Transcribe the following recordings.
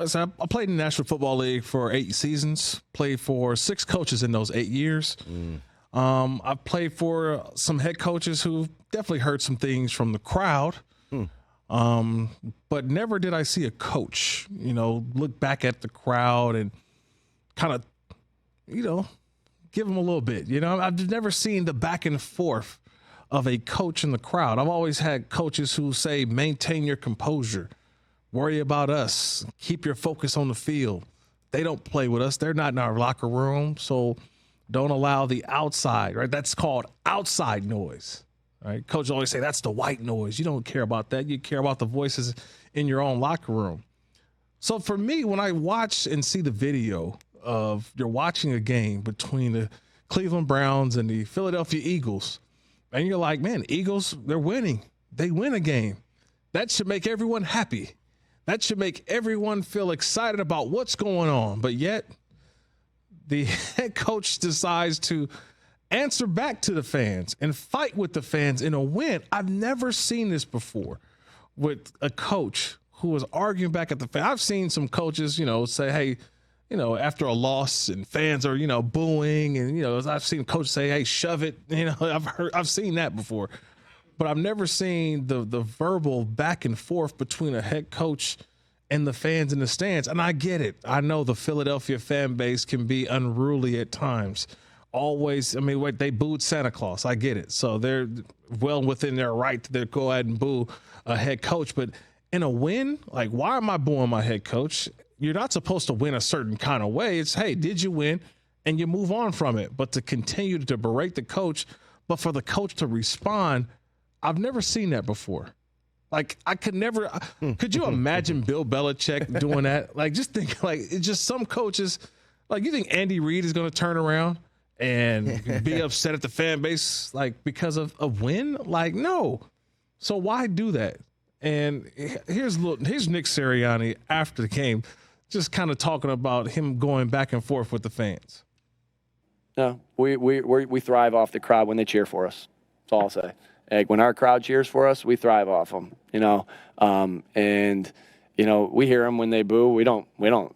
So I played in the National Football League for 8 seasons, played for 6 coaches in those 8 years. I've played for some head coaches who definitely heard some things from the crowd, but never did I see a coach, look back at the crowd and kind of, give them a little bit. I've never seen the back and forth of a coach in the crowd. I've always had coaches who say, maintain your composure. Worry about us. Keep your focus on the field. They don't play with us. They're not in our locker room. So don't allow the outside, right? That's called outside noise, right? Coaches always say that's the white noise. You don't care about that. You care about the voices in your own locker room. So for me, when I watch and see the video of you're watching a game between the Cleveland Browns and the Philadelphia Eagles, and you're like, man, Eagles, they're winning. They win a game. That should make everyone happy. That should make everyone feel excited about what's going on. But yet, the head coach decides to answer back to the fans and fight with the fans in a win. I've never seen this before with a coach who was arguing back at the fans. I've seen some coaches, say, hey, after a loss and fans are, booing. And, I've seen coaches say, hey, shove it. I've seen that before. But I've never seen the verbal back and forth between a head coach and the fans in the stands. And I get it. I know the Philadelphia fan base can be unruly at times. They booed Santa Claus. I get it. So they're well within their right to go ahead and boo a head coach. But in a win, like, why am I booing my head coach? You're not supposed to win a certain kind of way. It's, hey, did you win? And you move on from it. But to continue to berate the coach, but for the coach to respond, I've never seen that before. Like, I could never – could you imagine Bill Belichick doing that? Like, just think, like, it's just some coaches – like, you think Andy Reid is going to turn around and be upset at the fan base, like, because of a win? Like, no. So why do that? And here's Nick Sirianni after the game just kind of talking about him going back and forth with the fans. No, we thrive off the crowd when they cheer for us. That's all I'll say. Like, when our crowd cheers for us, we thrive off them, and we hear them when they boo. We don't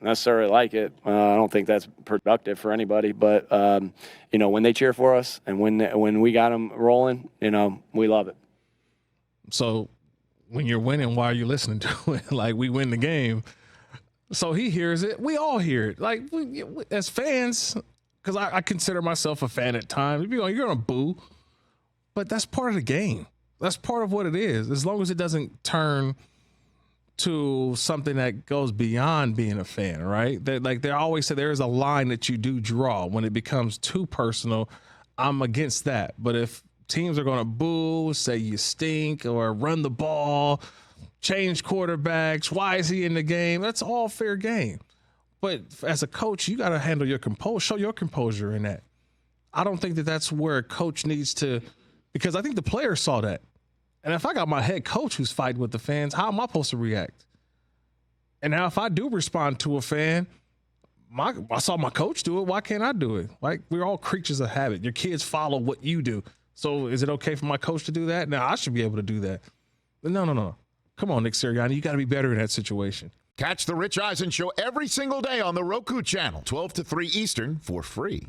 necessarily like it. I don't think that's productive for anybody, but when they cheer for us and when we got them rolling, we love it. So when you're winning, why are you listening to it? Like, we win the game. So he hears it. We all hear it. Like, as fans, because I consider myself a fan at times. You're going to boo. But that's part of the game. That's part of what it is. As long as it doesn't turn to something that goes beyond being a fan, right? They always say there is a line that you do draw. When it becomes too personal, I'm against that. But if teams are going to boo, say you stink, or run the ball, change quarterbacks, why is he in the game? That's all fair game. But as a coach, you got to handle your composure, show your composure in that. I don't think that that's where a coach needs to, because I think the players saw that. And if I got my head coach who's fighting with the fans, how am I supposed to react? And now if I do respond to a fan, I saw my coach do it. Why can't I do it? Like, we're all creatures of habit. Your kids follow what you do. So is it okay for my coach to do that? Now I should be able to do that. But no. Come on, Nick Sirianni. You got to be better in that situation. Catch the Rich Eisen Show every single day on the Roku Channel, 12 to 3 Eastern, for free.